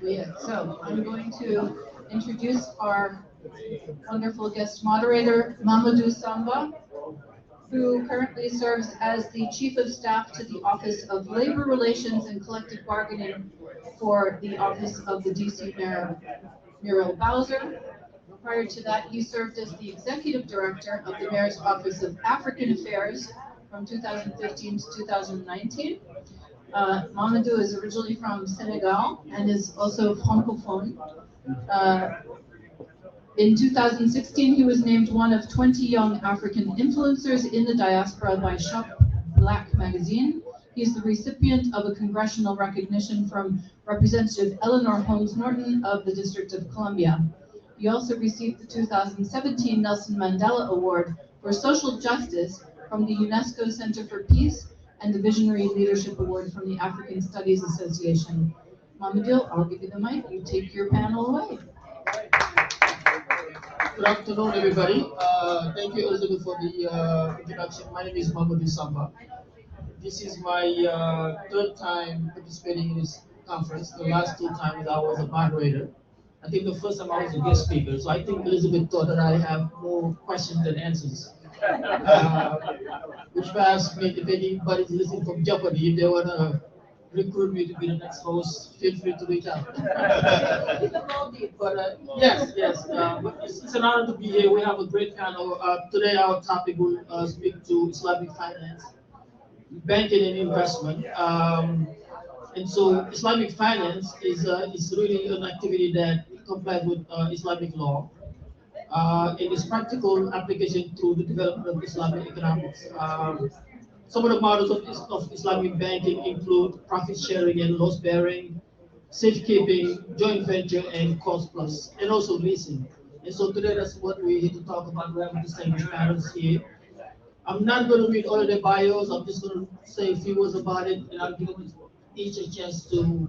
Ghiyath. So I'm going to introduce our wonderful guest moderator, Mamadou Samba, who currently serves as the Chief of Staff to the Office of Labor Relations and Collective Bargaining for the Office of the DC Mayor, Muriel Bowser. Prior to that, he served as the Executive Director of the Mayor's Office of African Affairs from 2015 to 2019. Mamadou is originally from Senegal and is also Francophone. In 2016, he was named one of 20 young African influencers in the diaspora by Shop Black magazine. He's the recipient of a congressional recognition from Representative Eleanor Holmes Norton of the District of Columbia. He also received the 2017 Nelson Mandela Award for Social Justice from the UNESCO Center for Peace and the Visionary Leadership Award from the African Studies Association. Mamadou, I'll give you the mic. You take your panel away. Good afternoon, everybody. Thank you, Elizabeth, for the introduction. My name is Mamadou Samba. This is my third time participating in this conference. The last two times I was a moderator. I think the first time I was a guest speaker. So I think Elizabeth thought that I have more questions than answers. Which perhaps make if anybody's listening from Jeopardy, if they want to recruit me to be the next host, feel free to reach out. But yes, but it's an honor to be here. We have a great panel. Today our topic will speak to Islamic finance, banking and investment. And so Islamic finance is really an activity that complies with Islamic law. In its practical application through the development of Islamic economics. Some of the models of Islamic banking include profit sharing and loss bearing, safekeeping, joint venture, and cost plus, and also leasing. And so today that's what we're here to talk about. We have distinguished panelists here. I'm not going to read all of the bios. I'm just going to say a few words about it, and I'll give each a chance to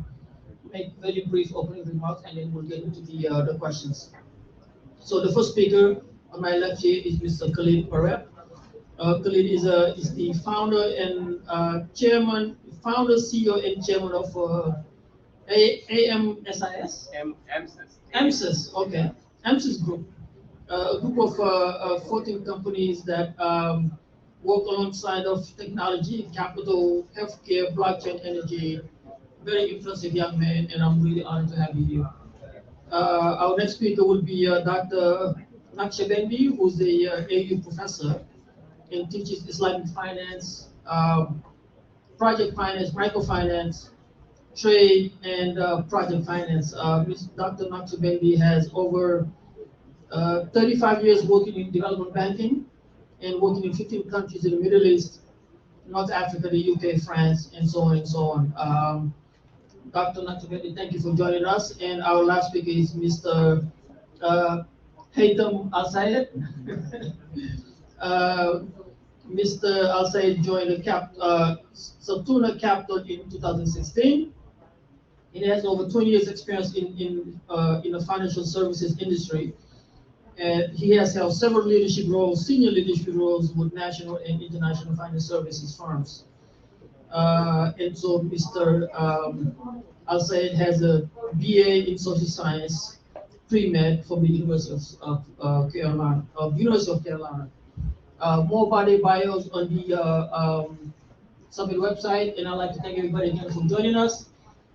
make very brief opening remarks, and then we'll get into the questions. So the first speaker on my left here is Mr. Khalid Parekh. Khalid is the founder and founder, CEO, and chairman of AMSIS? AMSIS, okay. AMSIS Group, a group of 14 companies that work alongside of technology, capital, healthcare, blockchain, energy. Very impressive young man, and I'm really honored to have you here. Our next speaker will be Dr. Nakshbendi, who's a AU professor and teaches Islamic finance, project finance, microfinance, trade, and project finance. Dr. Nakshbendi has over 35 years working in development banking and working in 15 countries in the Middle East, North Africa, the UK, France, and so on and so on. Dr. Nakshbendi, thank you for joining us. And our last speaker is Mr. Haitham Al-Sayed. Mr. Al-Sayed joined the Saturna capital in 2016. He has over 20 years experience in the financial services industry. And he has held several leadership roles, senior leadership roles with national and international financial services firms. And so Mr. Al-Sayed has a BA in social science, pre-med from the University of Carolina. More about their bios on the Summit website, and I'd like to thank everybody again for joining us.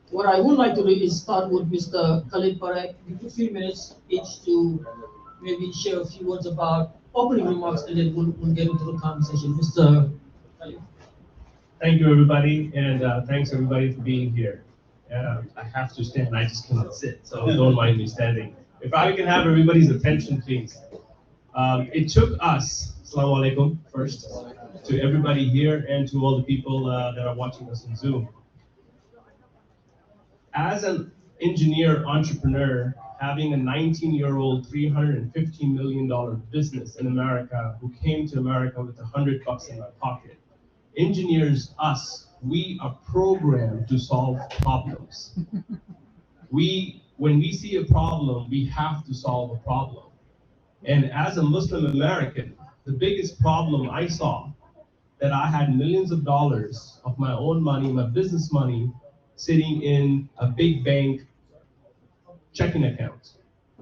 What I would like to do is start with Mr. Khalid Parekh, give a few minutes each to maybe share a few words about opening remarks, and then we'll get into the conversation. Mr. Khalid. Thank you, everybody, and thanks everybody for being here. I have to stand, I just cannot sit, so don't mind me standing. If I can have everybody's attention, please. It took us, Assalamu alaikum, first, to everybody here and to all the people that are watching us on Zoom. As an engineer entrepreneur, having a 19-year-old, $315 million business in America who came to America with $100 in my pocket, engineers, us, we are programmed to solve problems. When we see a problem, we have to solve a problem. And as a Muslim American, the biggest problem I saw, that I had millions of dollars of my own money, my business money, sitting in a big bank checking account.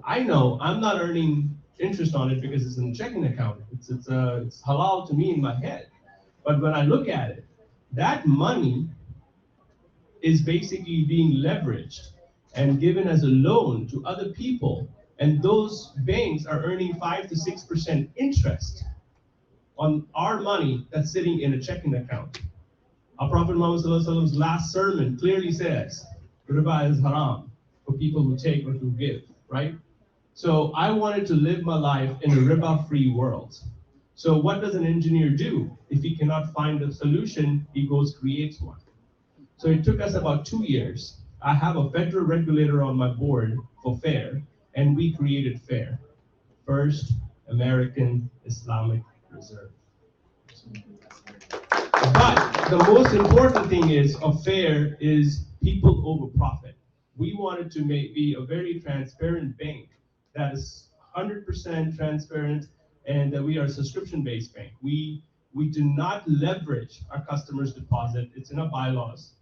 I know I'm not earning interest on it because it's in a checking account. It's halal to me in my head. But when I look at it, that money is basically being leveraged and given as a loan to other people, and those banks are earning 5 to 6% interest on our money that's sitting in a checking account. Our Prophet Muhammad's last sermon clearly says, riba is haram for people who take or who give, right? So I wanted to live my life in a riba-free world. So what does an engineer do? If he cannot find a solution, he goes creates one. So it took us about 2 years. I have a federal regulator on my board for FAIR, and we created FAIR, First American Islamic Reserve. But the most important thing is of FAIR is people over profit. We wanted to be a very transparent bank that is 100% transparent, and that we are a subscription-based bank. We do not leverage our customers' deposit. It's in our bylaws.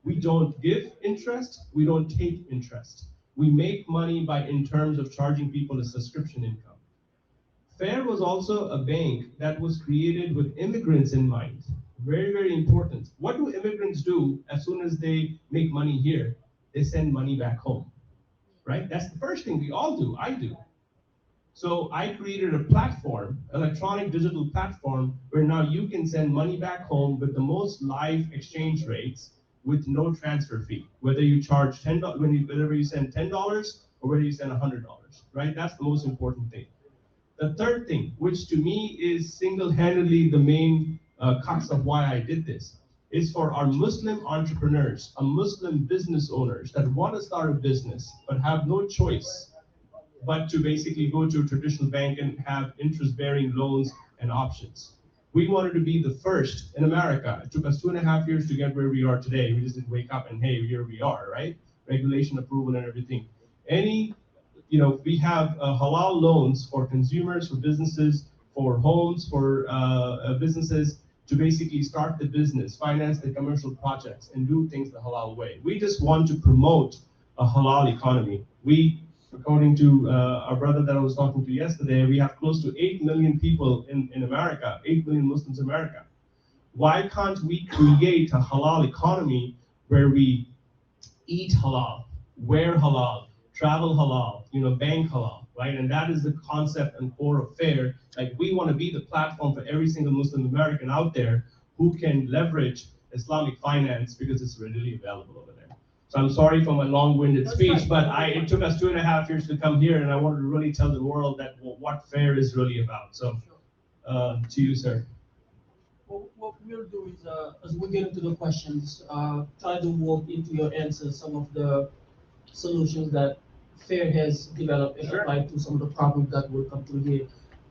We don't give interest. We don't take interest. We make money in terms of charging people a subscription income. FAIR was also a bank that was created with immigrants in mind. Very, very important. What do immigrants do as soon as they make money here? They send money back home, right? That's the first thing we all do, I do. So I created a platform, electronic digital platform, where now you can send money back home with the most live exchange rates with no transfer fee, whether you charge $10, whether you send $10 or whether you send $100, right? That's the most important thing. The third thing, which to me is single-handedly the main crux of why I did this, is for our Muslim entrepreneurs, our Muslim business owners that want to start a business but have no choice but to basically go to a traditional bank and have interest-bearing loans and options. We wanted to be the first in America. It took us 2.5 years to get where we are today. We just didn't wake up and hey, here we are, right? Regulation approval and everything. We have halal loans for consumers, for businesses, for homes, for businesses to basically start the business, finance the commercial projects, and do things the halal way. We just want to promote a halal economy. According to our brother that I was talking to yesterday, we have close to 8 million people in America, 8 million Muslims in America. Why can't we create a halal economy where we eat halal, wear halal, travel halal, bank halal, right? And that is the concept and core of FAIR. Like, we want to be the platform for every single Muslim American out there who can leverage Islamic finance because it's readily available over there. So I'm sorry for my long-winded speech, but it took us 2.5 years to come here, and I wanted to really tell the world that what FAIR is really about. So, to you, sir. Well, what we'll do is, as we get into the questions, try to walk into your answers some of the solutions that FAIR has developed and applied to some of the problems that will come through here.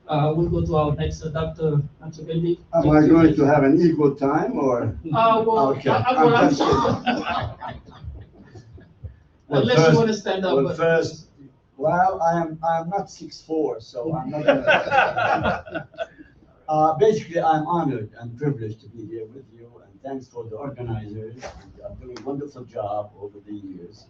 We'll go to our next Dr. Nakshbendi. Am I going to have an equal time or? Okay. I'm sure. Unless you want to stand up. Well, first, I am not 6'4", so I'm not gonna. Basically, I'm honored and privileged to be here with you, and thanks for the organizers. You are doing a wonderful job over the years.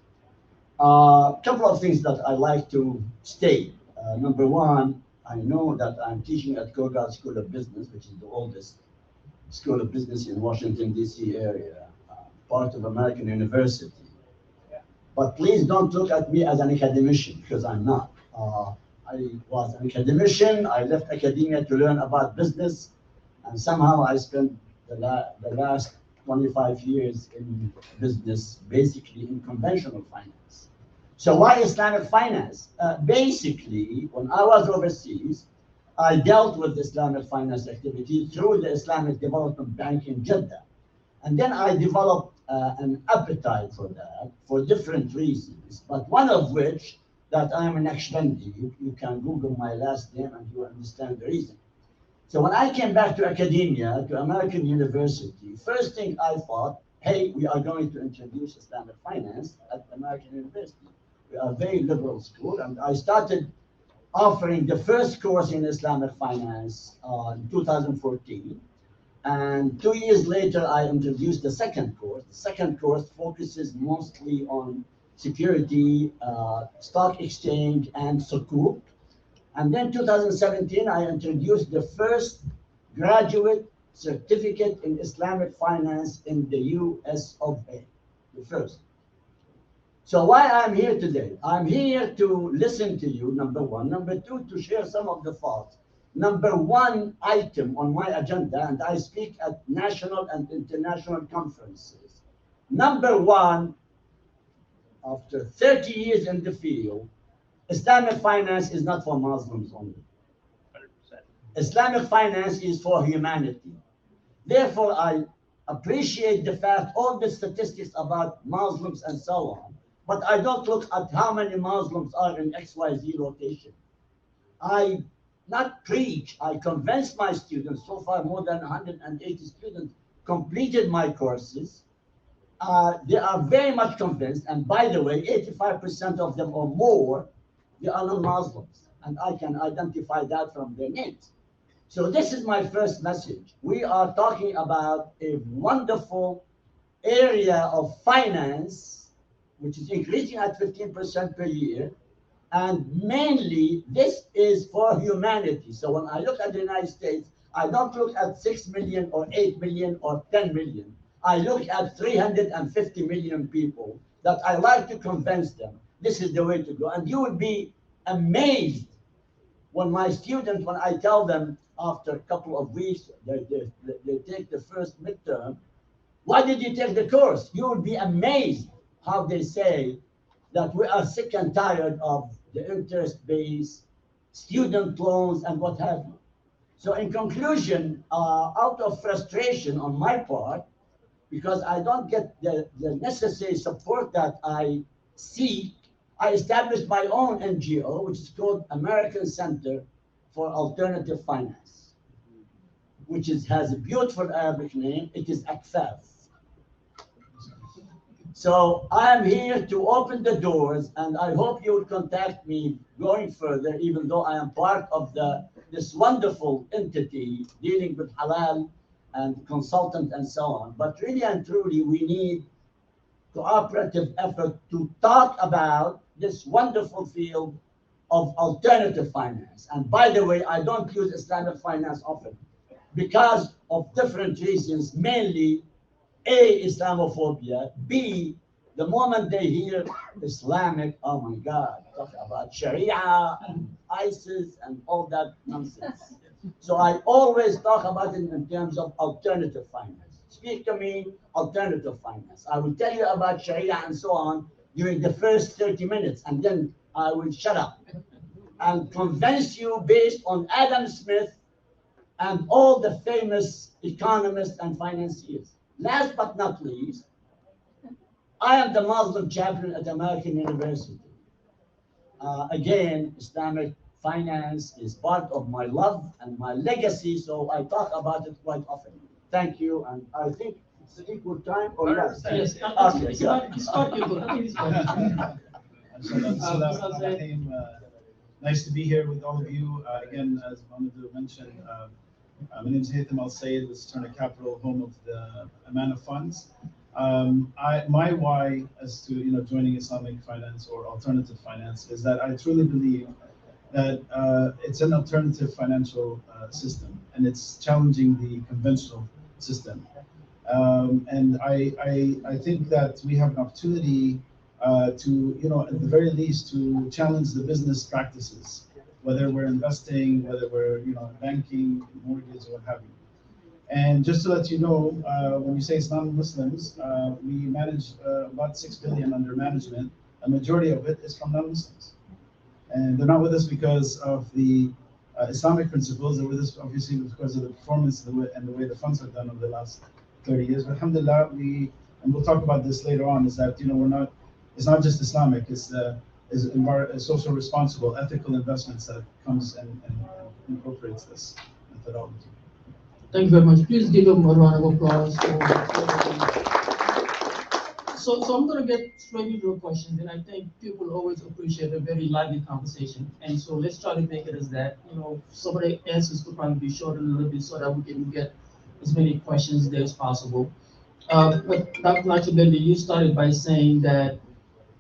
Couple of things that I like to state. Number one, I know that I'm teaching at Kogar School of Business, which is the oldest school of business in Washington, D.C. area, part of American University. But please don't look at me as an academician, because I'm not. I was an academician. I left academia to learn about business, and somehow I spent the last 25 years in business, basically in conventional finance. So why Islamic finance? Basically, when I was overseas, I dealt with Islamic finance activity through the Islamic Development Bank in Jeddah. And then I developed an appetite for that for different reasons, but one of which that I'm an Nakshbendi. You can Google my last name and you understand the reason. So when I came back to academia, to American University, first thing I thought, hey, we are going to introduce Islamic finance at American University. We are a very liberal school, and I started offering the first course in Islamic finance in 2014. And 2 years later, I introduced the second course. The second course focuses mostly on security, stock exchange, and sukuk. And then 2017, I introduced the first graduate certificate in Islamic finance in the US of A, the first. So why I'm here today? I'm here to listen to you, number one. Number two, to share some of the thoughts. Number one item on my agenda, and I speak at national and international conferences. Number one, after 30 years in the field, Islamic finance is not for Muslims only. 100%. Islamic finance is for humanity. Therefore, I appreciate the fact, all the statistics about Muslims and so on, but I don't look at how many Muslims are in XYZ location. I not preach, I convince my students. So far, more than 180 students completed my courses. They are very much convinced, and by the way, 85% of them or more, they are non-Muslims, and I can identify that from their names. So this is my first message. We are talking about a wonderful area of finance, which is increasing at 15% per year. And mainly, this is for humanity. So when I look at the United States, I don't look at 6 million or 8 million or 10 million. I look at 350 million people that I like to convince them this is the way to go. And you would be amazed when my students, when I tell them after a couple of weeks, they take the first midterm, why did you take the course? You would be amazed how they say that we are sick and tired of the interest-based student loans and what have you. So in conclusion, out of frustration on my part, because I don't get the necessary support that I seek, I established my own NGO, which is called American Center for Alternative Finance, which has a beautiful Arabic name. It is ACFAF. So I am here to open the doors, and I hope you will contact me going further, even though I am part of this wonderful entity dealing with halal and consultant and so on. But really and truly, we need cooperative effort to talk about this wonderful field of alternative finance. And by the way, I don't use Islamic finance often because of different reasons, mainly A, Islamophobia, B, the moment they hear Islamic, oh my God, talk about Sharia and ISIS and all that nonsense. So I always talk about it in terms of alternative finance. Speak to me, alternative finance. I will tell you about Sharia and so on during the first 30 minutes, and then I will shut up and convince you based on Adam Smith and all the famous economists and financiers. Last but not least, I am the Muslim chaplain at American University. Again, Islamic finance is part of my love and my legacy, so I talk about it quite often. Thank you, and I think it's equal time or less. Yes, Okay, it's not equal. I think it's Nice to be here with all of you. Again, as Mamadou mentioned, my name is Haitham Al Sayed with Saturna Capital, home of the Amana Funds. My why as to joining Islamic finance or alternative finance is that I truly believe that it's an alternative financial system, and it's challenging the conventional system. And I think that we have an opportunity to, at the very least, to challenge the business practices, whether we're investing, whether we're, banking, mortgage, or what have you. And just to let you know, when you say Islamic Muslims, we manage about 6 billion under management. A majority of it is from non-Muslims. And they're not with us because of the Islamic principles. They're with us obviously because of the performance and the way the funds have done over the last 30 years. But alhamdulillah, and we'll talk about this later on, is that it's not just Islamic, it's social responsible, ethical investments that comes and incorporates this methodology. Thank you very much. Please give them a round of applause. So I'm going to get straight into the questions, and I think people always appreciate a very lively conversation. And so let's try to make it as that. Some of the answers could probably be short a little bit so that we can get as many questions there as possible. But Dr. Nakshbendi, you started by saying that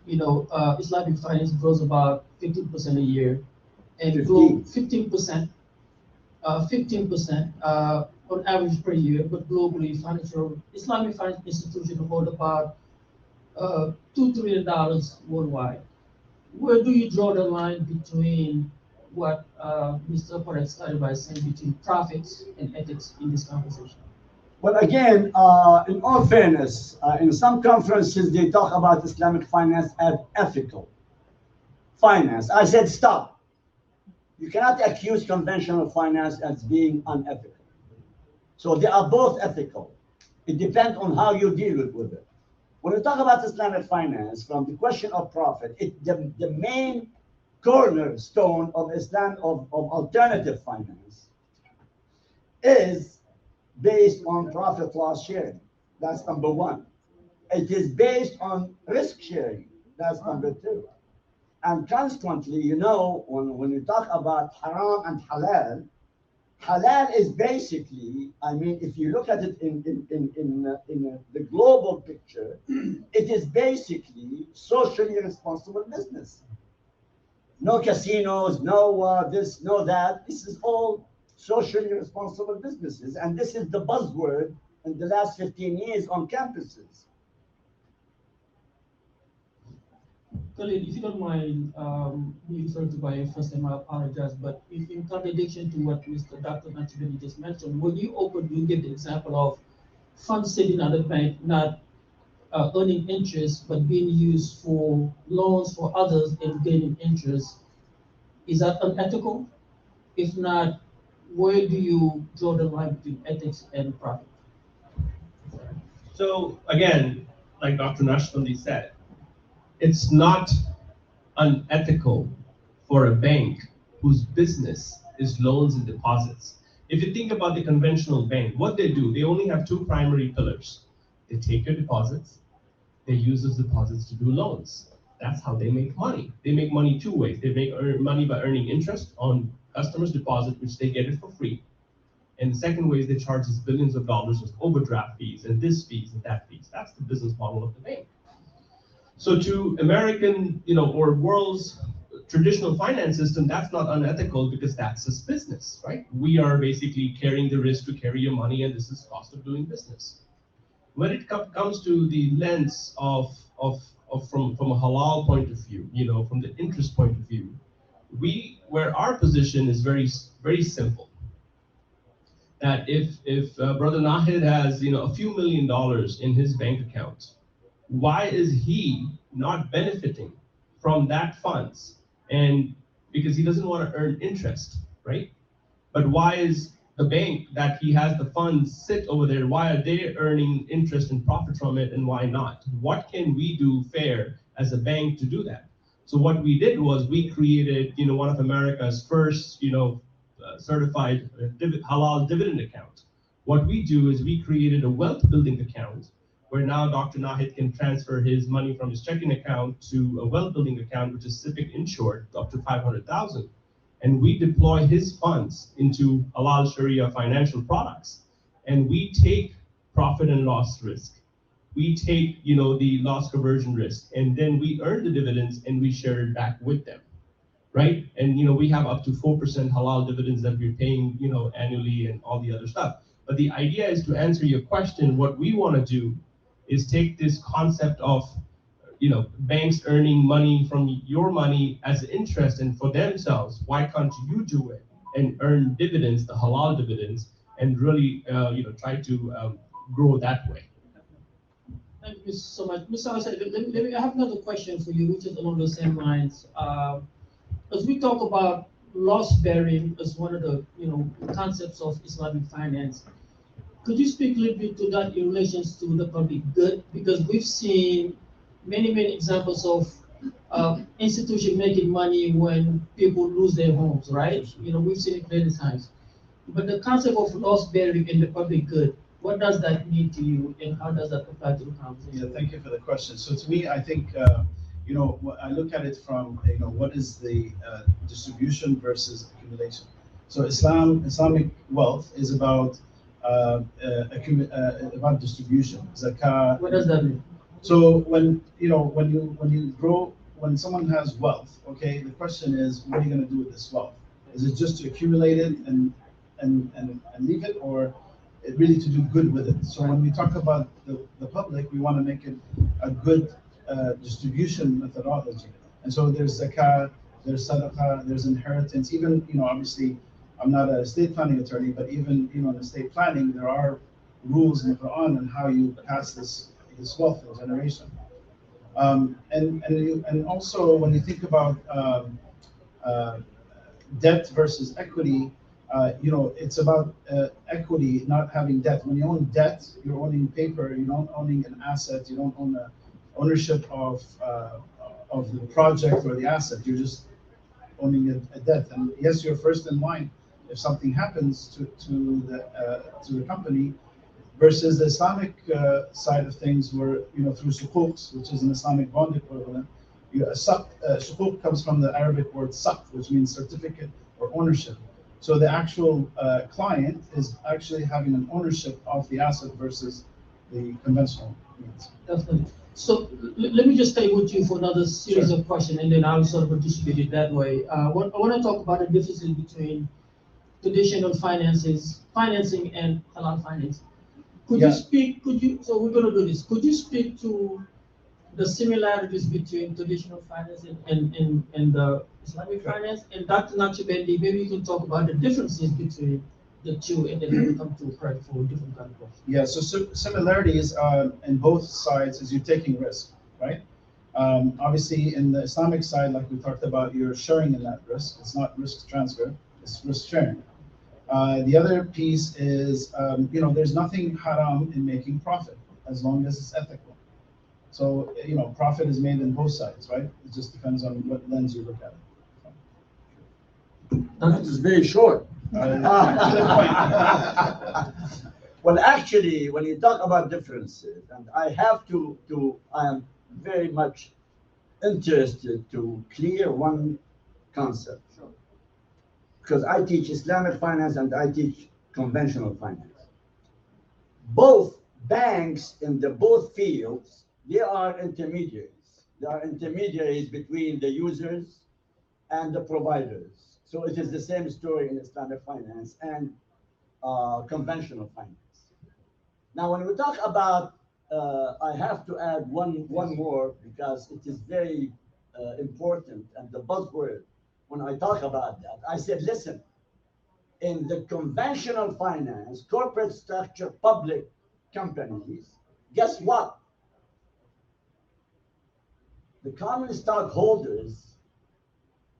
Islamic finance grows about 15% a year, and 15%, 15% on average per year. But globally, Islamic finance institutions hold about $2 trillion worldwide. Where do you draw the line between what Mr. Parekh started by saying between profits and ethics in this conversation? Well, again, in all fairness, in some conferences they talk about Islamic finance as ethical finance. I said stop. You cannot accuse conventional finance as being unethical. So they are both ethical. It depends on how you deal with it. When we talk about Islamic finance, from the question of profit, the main cornerstone of Islam, of alternative finance, is based on profit loss sharing. That's number one. It is based on risk sharing. That's number two. And consequently, when you talk about haram and halal, halal is basically, I mean, if you look at it in the global picture, it is basically socially responsible business. No casinos, no this, no that. This is all socially responsible businesses. And this is the buzzword in the last 15 years on campuses. Khalid, if you don't mind being referred to by your first name, I apologize. But in contradiction to what Dr. Nakshbendi just mentioned, when you give the example of funds sitting at the bank not earning interest but being used for loans for others and gaining interest, is that unethical? If not, where do you draw the line between ethics and profit? So again, like Dr. Nakshbendi said, it's not unethical for a bank whose business is loans and deposits. If you think about the conventional bank, what they do, they only have two primary pillars. They take your deposits, they use those deposits to do loans. That's how they make money. They make money two ways. They make money by earning interest on customers' deposit, which they get it for free. And the second way is they charge us billions of dollars with overdraft fees and this fees and that fees. That's the business model of the bank. So to American, or world's traditional finance system, that's not unethical because that's its business, right? We are basically carrying the risk to carry your money, and this is cost of doing business. When it comes to the lens of from a halal point of view, from the interest point of view, where our position is very, very simple. That if Brother Nahid has, a few $1 million in his bank account, why is he not benefiting from that funds? And because he doesn't want to earn interest, right? But why is the bank that he has the funds sit over there, why are they earning interest and profit from it, and why not? What can we do fair as a bank to do that? So what we did was we created, one of America's first, certified halal dividend account. What we do is we created a wealth building account where now Dr. Nahid can transfer his money from his checking account to a wealth building account, which is SIPC insured up to 500,000. And we deploy his funds into halal Sharia financial products. And we take profit and loss risk. We take, the loss conversion risk, and then we earn the dividends and we share it back with them, right? And, we have up to 4% halal dividends that we're paying, annually and all the other stuff. But the idea is to answer your question, what we want to do is take this concept of, banks earning money from your money as interest and for themselves. Why can't you do it and earn dividends, the halal dividends, and really, try to grow that way? Thank you so much. Mr. I have another question for you, which is along the same lines. As we talk about loss bearing as one of the concepts of Islamic finance, could you speak a little bit to that in relation to the public good? Because we've seen many examples of institutions making money when people lose their homes, right? We've seen it many times. But the concept of loss bearing in the public good, what does that mean to you, and how does that apply to the conversation? Yeah, thank you for the question. So to me, I think I look at it from what is the distribution versus accumulation. So Islamic wealth is about distribution. Zakah. What does that mean? So when someone has wealth, okay, the question is, what are you going to do with this wealth? Is it just to accumulate it and leave it, or really to do good with it? So when we talk about the public, we want to make it a good distribution methodology. And so there's zakat, there's sadaqah, there's inheritance. Even, obviously, I'm not an estate planning attorney, but even, in estate planning, there are rules in the Quran on how you pass this wealth in generation. And also when you think about debt versus equity, it's about equity, not having debt. When you own debt, you're owning paper, you're not owning an asset, you don't own ownership of the project or the asset, you're just owning a debt. And yes, you're first in line if something happens to the company, versus the Islamic side of things, where through suquqs, which is an Islamic bond equivalent. Suquq comes from the Arabic word saq, which means certificate or ownership. So the actual client is actually having an ownership of the asset versus the conventional means. Definitely. So let me just stay with you for another series of questions, and then I'll sort of distribute it that way. I want to talk about the differences between traditional financing and halal finance. So we're going to do this. Could you speak to the similarities between traditional finance and the Islamic finance? And Dr. Nakshbendi, maybe you can talk about the differences between the two, and then we'll come to Parekh for different kind of questions. Yeah, so similarities in both sides is you're taking risk, right? Obviously, in the Islamic side, like we talked about, you're sharing in that risk. It's not risk transfer, it's risk sharing. The other piece is, there's nothing haram in making profit as long as it's ethical. So, profit is made in both sides, right? It just depends on what lens you look at it. That is very short. Well, actually, when you talk about differences, and I am very much interested to clear one concept. Because I teach Islamic finance and I teach conventional finance. Both banks in both fields, they are intermediaries. They are intermediaries between the users and the providers. So it is the same story in Islamic finance and conventional finance. Now, when we talk about, I have to add one more because it is very important, and the buzzword when I talk about that, I said, listen, in the conventional finance, corporate structure, public companies, guess what? The common stockholders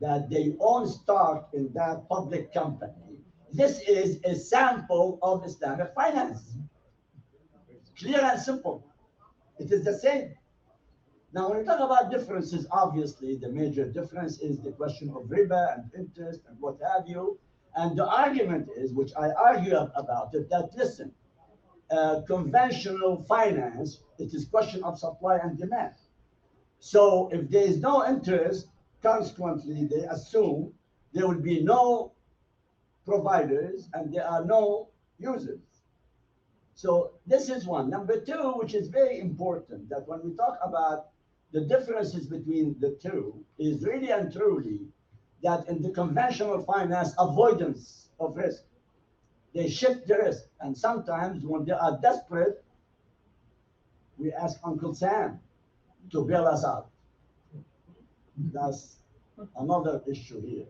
that they own stock in that public company, this is a sample of Islamic finance. Clear and simple. It is the same. Now, when we talk about differences, obviously, the major difference is the question of riba and interest and what have you. And the argument is, which I argue about it, that listen, conventional finance, it is question of supply and demand. So if there is no interest, consequently, they assume there will be no providers and there are no users. So this is one. Number two, which is very important, that when we talk about the differences between the two, is really and truly that in the conventional finance, avoidance of risk. They shift the risk. And sometimes when they are desperate, we ask Uncle Sam to bail us out. That's another issue here.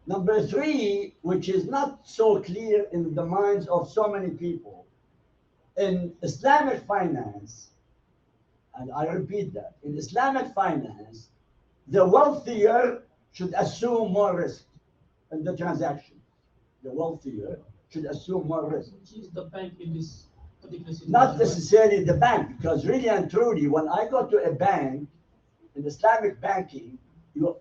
Number three, which is not so clear in the minds of so many people, in Islamic finance, and I repeat that, in Islamic finance, the wealthier should assume more risk in the transaction. The wealthier should assume more risk. Which is the bank in this particular situation? Not necessarily the bank, because really and truly, when I go to a bank, in Islamic banking,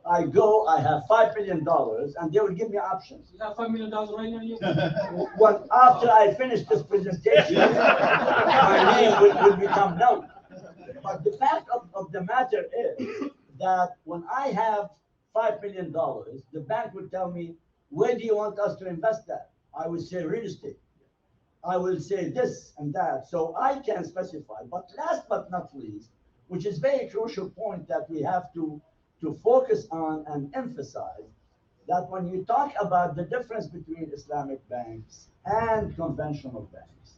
I have $5 million, and they will give me options. You have $5 million right now? Well, after I finish this presentation, my name will become known. But the fact of the matter is that when I have $5 million, the bank would tell me, where do you want us to invest that? I would say real estate. I will say this and that. So I can specify. But last but not least, which is very crucial point that we have to focus on and emphasize, that when you talk about the difference between Islamic banks and conventional banks,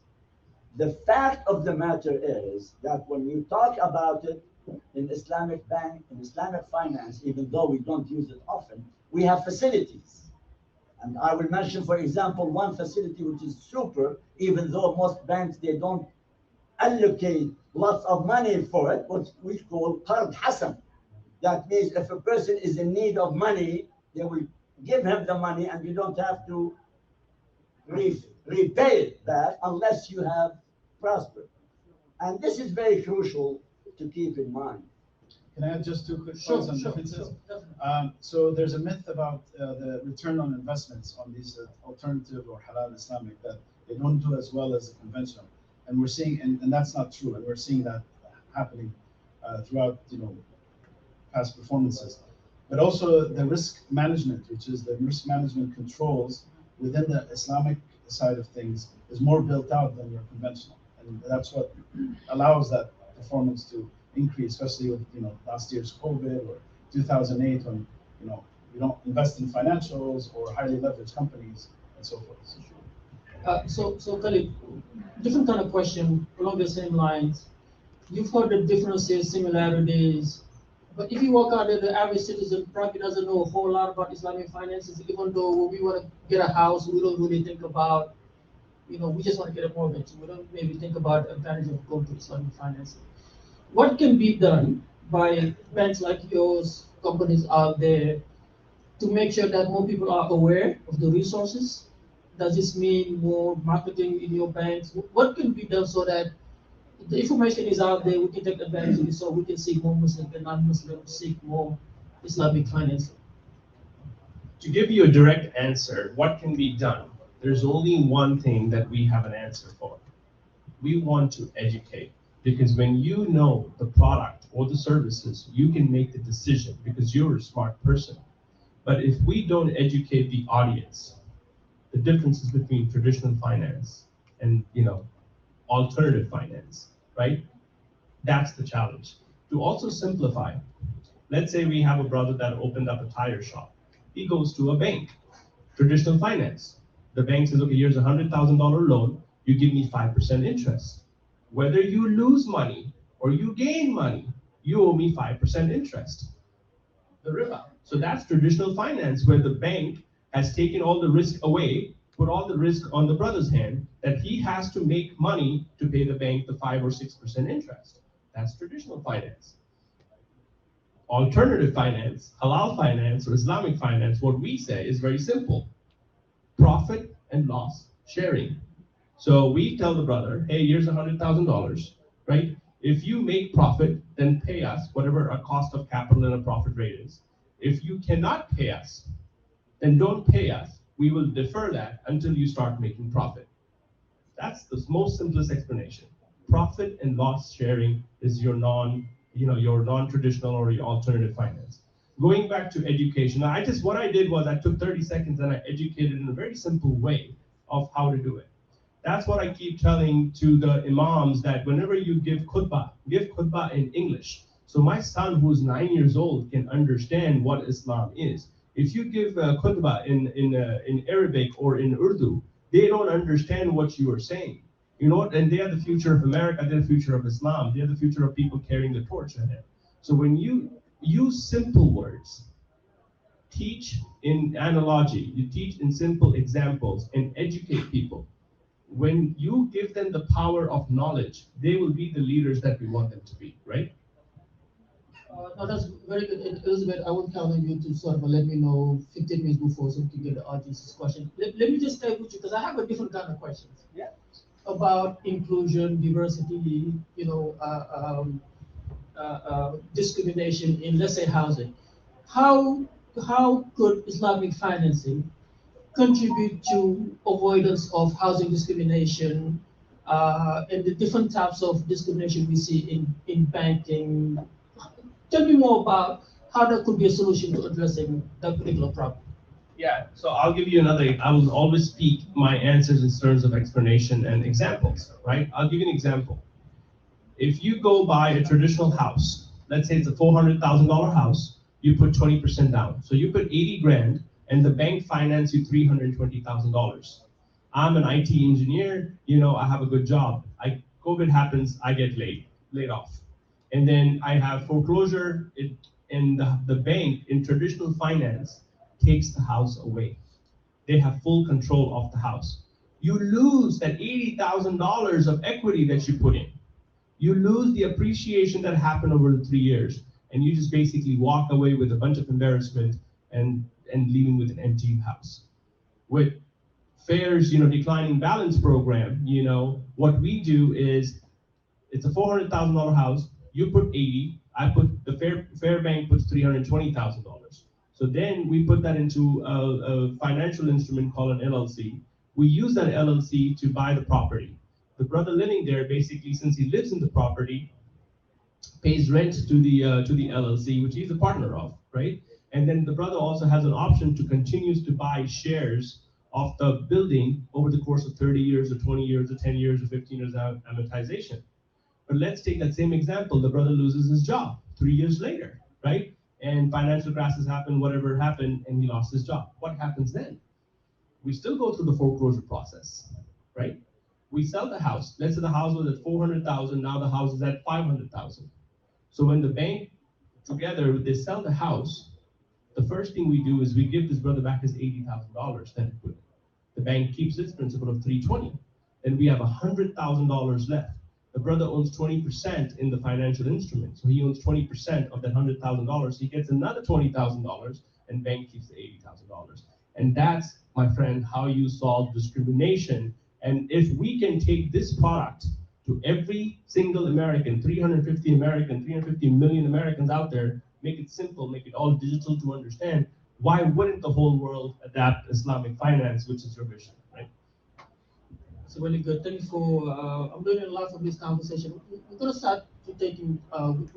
the fact of the matter is that when you talk about it in Islamic bank, in Islamic finance, even though we don't use it often, we have facilities. And I will mention, for example, one facility which is super, even though most banks, they don't allocate lots of money for it, what we call Qard Hasan. That means if a person is in need of money, they will give him the money and you don't have to repay it back unless you have prospered. And this is very crucial to keep in mind. Can I add just two quick points on differences? So there's a myth about the return on investments on these alternative or halal Islamic, that they don't do as well as the conventional. And we're seeing, and that's not true, and we're seeing that happening throughout, past performances. But also the risk management, which is the risk management controls within the Islamic side of things, is more built out than your conventional. And that's what allows that performance to increase, especially with last year's COVID or 2008, when you don't invest in financials or highly leveraged companies and so forth. So Khalid, different kind of question along the same lines. You've heard the differences, similarities, but if you walk out there, the average citizen probably doesn't know a whole lot about Islamic finances. Even though when we want to get a house, we don't really think about, we just want to get a mortgage. We don't maybe think about the advantage of going to Islamic financing. What can be done by banks like yours, companies out there, to make sure that more people are aware of the resources? Does this mean more marketing in your banks? What can be done so that the information is out there, we can take advantage of it, so we can see more Muslims and non-Muslims seek more Islamic financing? To give you a direct answer, what can be done? There's only one thing that we have an answer for. We want to educate, because when you know the product or the services, you can make the decision because you're a smart person. But if we don't educate the audience, the differences between traditional finance and alternative finance, right? That's the challenge. To also simplify, let's say we have a brother that opened up a tire shop. He goes to a bank, traditional finance. The bank says, okay, here's a $100,000 loan. You give me 5% interest. Whether you lose money or you gain money, you owe me 5% interest. The riba. So that's traditional finance, where the bank has taken all the risk away, put all the risk on the brother's hand, that he has to make money to pay the bank the 5 or 6% interest. That's traditional finance. Alternative finance, halal finance, or Islamic finance, what we say is very simple. Profit and loss sharing. So we tell the brother, hey, here's $100,000, right? If you make profit, then pay us whatever our cost of capital and a profit rate is. If you cannot pay us, then don't pay us. We will defer that until you start making profit. That's the most simplest explanation. Profit and loss sharing is your non-traditional or your alternative finance. Going back to education, what I did was I took 30 seconds and I educated in a very simple way of how to do it. That's what I keep telling to the imams, that whenever you give khutbah in English. So my son, who's 9 years old, can understand what Islam is. If you give khutbah in Arabic or in Urdu, they don't understand what you are saying. And they are the future of America, they're the future of Islam, they're the future of people carrying the torch ahead. So when you use simple words, teach in analogy, you teach in simple examples and educate people. When you give them the power of knowledge, they will be the leaders that we want them to be, right? No, that's very good. Elizabeth, I would count on you to sort of let me know 15 minutes before so we can get the audience's question. Let me just stay with you, because I have a different kind of questions. Yeah. About inclusion, diversity, discrimination in, let's say, housing. How could Islamic financing contribute to avoidance of housing discrimination and the different types of discrimination we see in banking? Tell me more about how that could be a solution to addressing that particular problem. Yeah, so I'll give you I will always speak my answers in terms of explanation and examples, right? I'll give you an example. If you go buy a traditional house, let's say it's a $400,000 house, you put 20% down. So you put 80 grand and the bank finance you $320,000. I'm an IT engineer, I have a good job. COVID happens, I get laid off. And then I have foreclosure, and the bank in traditional finance takes the house away. They have full control of the house. You lose that $80,000 of equity that you put in. You lose the appreciation that happened over the 3 years, and you just basically walk away with a bunch of embarrassment and leaving with an empty house. With FAIR's declining balance program, what we do is, it's a $400,000 house, you put 80, the Fair Bank puts $320,000. So then we put that into a financial instrument called an LLC. We use that LLC to buy the property. The brother living there, basically, since he lives in the property, pays rent to the LLC, which he's a partner of, right? And then the brother also has an option to continue to buy shares of the building over the course of 30 years or 20 years or 10 years or 15 years amortization. But let's take that same example. The brother loses his job 3 years later, right? And financial crisis happened, whatever happened, and he lost his job. What happens then? We still go through the foreclosure process, right? We sell the house. Let's say the house was at 400,000, now the house is at 500,000. So when the bank together, they sell the house, the first thing we do is we give this brother back his $80,000 that he put in. The bank keeps its principal of $320. Then we have $100,000 left. The brother owns 20% in the financial instrument, so he owns 20% of that $100,000. He gets another $20,000, and bank keeps the $80,000. And that's, my friend, how you solve discrimination. And if we can take this product to every single American, 350 million Americans out there, make it simple, make it all digital to understand, why wouldn't the whole world adapt Islamic finance, which is your vision, right? It's really good. Thank you for, I'm learning a lot from this conversation. We're going to start to taking, I'm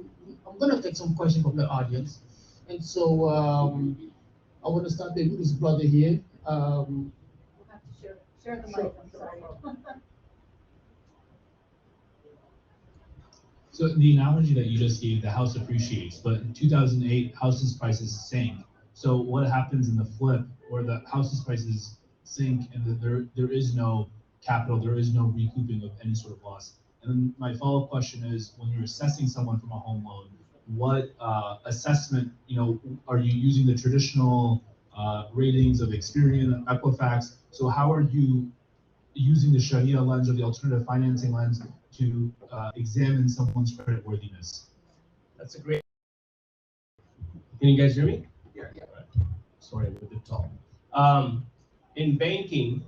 going to take some questions from the audience. And so I want to start with this brother here. We'll have to share the mic, I'm sorry. So the analogy that you just gave, the house appreciates, but in 2008, houses prices sank. So what happens in the flip, where the houses prices sink and there is no capital, there is no recouping of any sort of loss? And then my follow-up question is, when you're assessing someone from a home loan, what assessment, are you using the traditional ratings of Experian, Equifax? So how are you using the Sharia lens or the alternative financing lens to examine someone's creditworthiness? That's a great. Can you guys hear me? Yeah. Sorry, I'm a bit tall. In banking,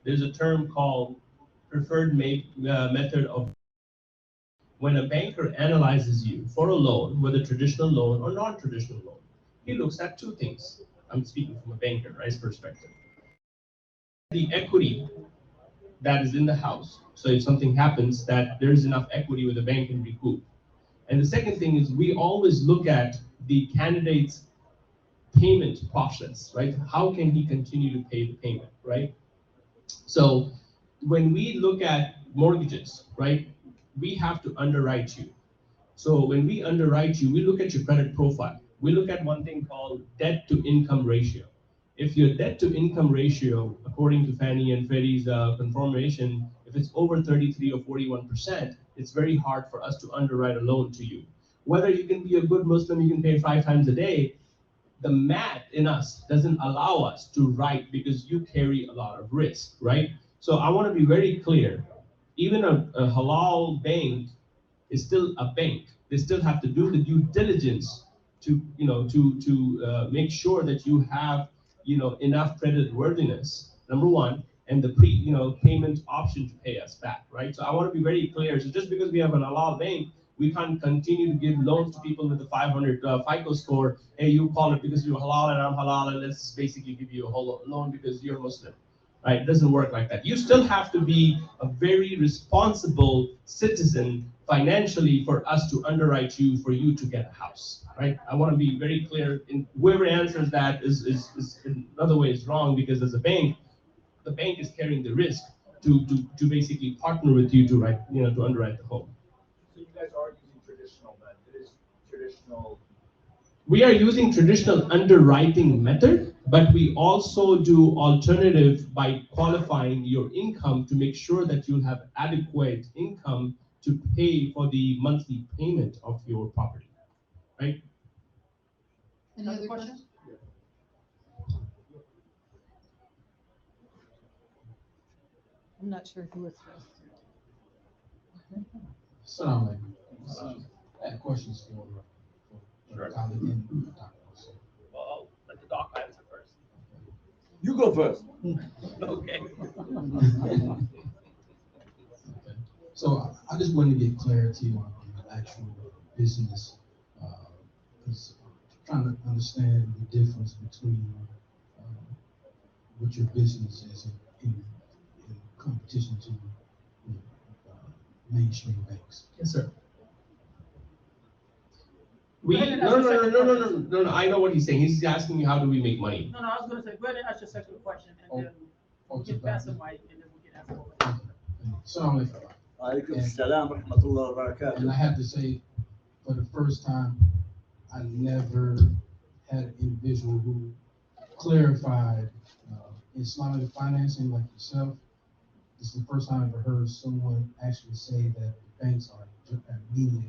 there's a term called preferred method of. When a banker analyzes you for a loan, whether traditional loan or non-traditional loan, he looks at two things. I'm speaking from a banker, right, perspective. The equity that is in the house. So if something happens, that there's enough equity where the bank can recoup. And the second thing is we always look at the candidate's payment process, right? How can he continue to pay the payment, right? So when we look at mortgages, right, we have to underwrite you. So when we underwrite you, we look at your credit profile. We look at one thing called debt to income ratio. If your debt to income ratio, according to Fannie and Freddie's confirmation, if it's over 33 or 41%, it's very hard for us to underwrite a loan to you. Whether you can be a good Muslim, you can pay 5 times a day, the math in us doesn't allow us to write because you carry a lot of risk, right? So I want to be very clear. Even a halal bank is still a bank. They still have to do the due diligence to, make sure that you have, enough credit worthiness, number one, and the payment option to pay us back, right? So I want to be very clear. So just because we have an halal bank, we can't continue to give loans to people with a 500 FICO score. Hey, you call it because you're halal and I'm halal, and let's basically give you a whole loan because you're Muslim, right? It doesn't work like that. You still have to be a very responsible citizen financially for us to underwrite you, for you to get a house, right? I want to be very clear. In whoever answers that is in another way is wrong, because as a bank, the bank is carrying the risk to basically partner with you to to underwrite the home. So you traditional? We are using traditional underwriting method, but we also do alternative by qualifying your income to make sure that you'll have adequate income to pay for the monthly payment of your property, right? Any other questions? I'm not sure who was first. Assalamu alaikum. I had questions for Khalid and Dr. Hussein. Well, let the doc answer first. You go first. Okay. So I just wanted to get clarity on the actual business, because I'm trying to understand the difference between what your business is in competition to mainstream banks. Yes, sir. Go ahead and ask No, your no, no, second no, no, no, question. no, no, I know what he's saying. He's asking me how do we make money? No, I was gonna say, go ahead and ask your second question, and then we'll Okay, get past the Dr. mic, and then we can ask more. Assalamu alaikum. Alaikum assalam wa rahmatullahi wa And barakatuh. I have to say, for the first time, I never had an individual who clarified Islamic financing like yourself. This is the first time I've ever heard someone actually say that banks are a mediator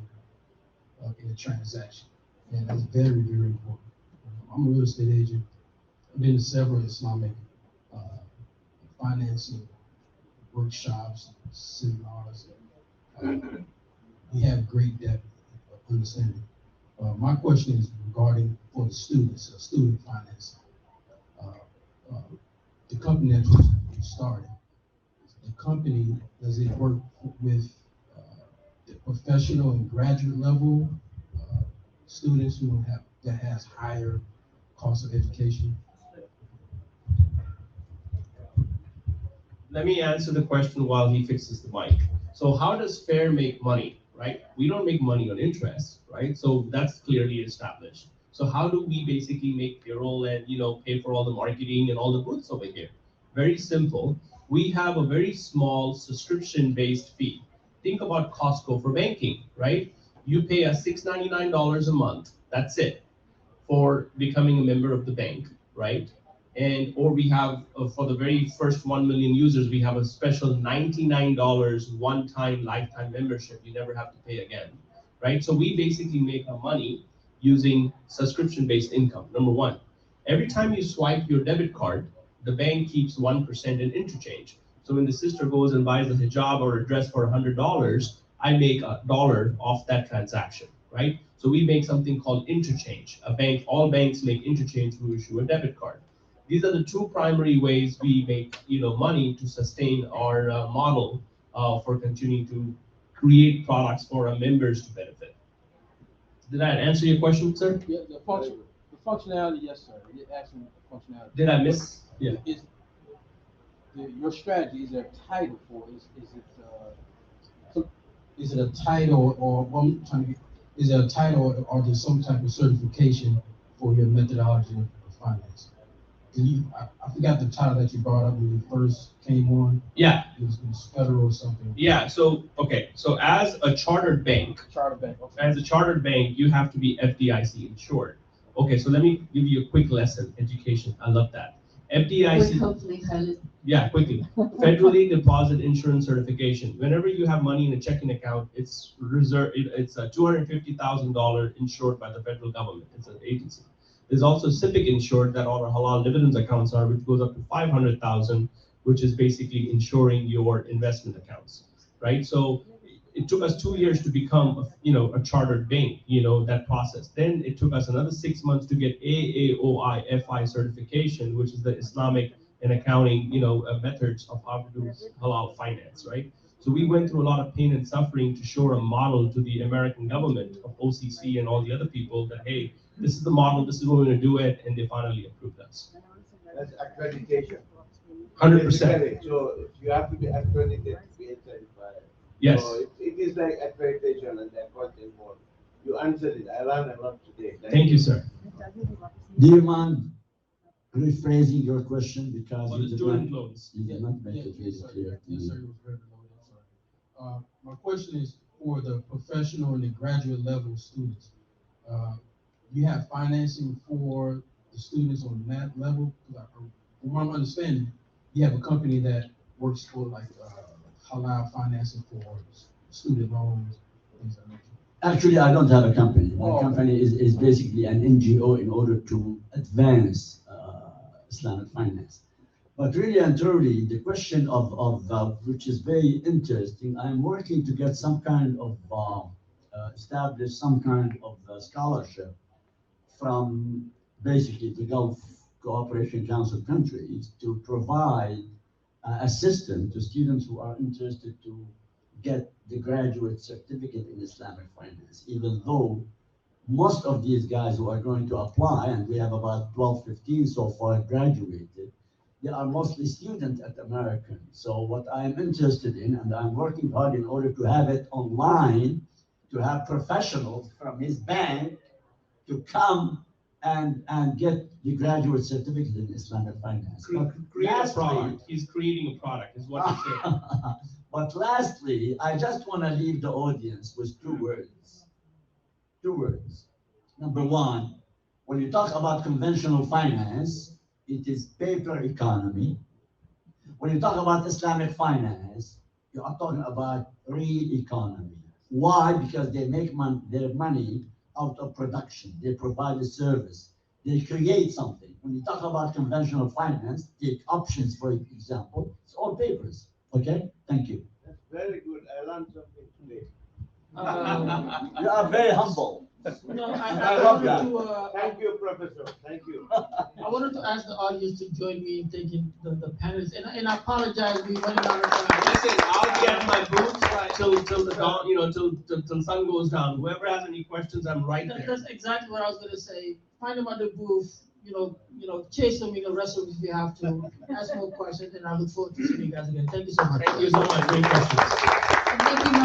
in a transaction. And that's very, very important. I'm a real estate agent. I've been to several Islamic financing workshops, seminars. We have great depth of understanding. My question is regarding for the students, student financing. The company that you started, the company, does it work with the professional and graduate level students who that has higher cost of education? Let me answer the question while he fixes the mic. So how does FAIR make money, right? We don't make money on interest, right? So that's clearly established. So how do we basically make payroll and pay for all the marketing and all the booths over here? Very simple. We have a very small subscription-based fee. Think about Costco for banking, right? You pay us $6.99 a month. That's it for becoming a member of the bank, right? Or we have, for the very first 1 million users, we have a special $99 one-time lifetime membership. You never have to pay again, right? So we basically make our money using subscription-based income, number one. Every time you swipe your debit card, the bank keeps 1% in interchange. So when the sister goes and buys a hijab or a dress for $100, I make $1 off that transaction, right? So we make something called interchange. All banks make interchange who issue a debit card. These are the two primary ways we make money to sustain our model for continuing to create products for our members to benefit. Did that answer your question, sir? Yeah, the functionality, yes, sir. You're asking the functionality. Did I miss? Yeah. Your strategy, is there a title for it? Is it a title is there a title or there's some type of certification for your methodology of finance? I forgot the title that you brought up when you first came on. Yeah. It was federal or something. Yeah. So okay. So as a chartered bank, Okay. as a chartered bank, you have to be FDIC insured. Okay. So let me give you a quick lesson, education. I love that. FDIC. Hopefully, Khalid. Yeah, quickly. Federally Deposit Insurance Certification. Whenever you have money in a checking account, it's reserved. It's a $250,000 insured by the federal government. It's an agency. There's also CIPIC insured that all our halal dividends accounts are, which goes up to 500,000, which is basically insuring your investment accounts, right? So it took us 2 years to become, a chartered bank, that process. Then it took us another 6 months to get AAOI FI certification, which is the Islamic and accounting, methods of how to do halal finance, right? So we went through a lot of pain and suffering to show a model to the American government of OCC and all the other people that, hey, this is the model, this is what we're going to do it, and they finally approved us. That's accreditation. 100%. Basically, so you have to be accredited to be certified. Yes. So it is like accreditation and the accounting board. You answered it. I learned a lot today. Thank you, sir. Do you mind rephrasing your question because On the student loans. you did not make it very Yes, sir. clear to Yes, me. sir. It was very loaded. I'm sorry. My question is for the professional and the graduate level students. You have financing for the students on that level? From what I'm understanding, you have a company that works for like Halal financing for student loans, things like that. Actually, I don't have a company. My Oh. company is basically an NGO in order to advance Islamic finance. But really and truly, the question of which is very interesting, I'm working to get some kind of establish some kind of scholarship from basically the Gulf Cooperation Council countries to provide assistance to students who are interested to get the graduate certificate in Islamic finance, even though most of these guys who are going to apply, and we have about 12, 15 so far graduated, they are mostly students at American. So what I'm interested in, and I'm working hard in order to have it online, to have professionals from his bank to come and get the graduate certificate in Islamic finance. But Create a lastly- product. He's creating a product, is what he said. But lastly, I just want to leave the audience with two words. Two words. Number one, when you talk about conventional finance, it is paper economy. When you talk about Islamic finance, you are talking about real economy. Why? Because they make their money out of production. They provide a service. They create something. When you talk about conventional finance, take options, for example, it's all papers. Okay? Thank you. That's very good. I learned something today. You are very humble. No, I I love wanted that. to, Thank you, Professor. Thank you. I wanted to ask the audience to join me in thanking the panelists, and I apologize, we went out of time. Listen, I'll be at my booth till the dawn, till sun goes down. Whoever has any questions, I'm right there. That's exactly what I was gonna say. Find them at the booth, chase them in the restroom if you have to, ask more questions, and I look forward to seeing you guys again. Thank you so much. Thank you so much. Great questions. And thank you,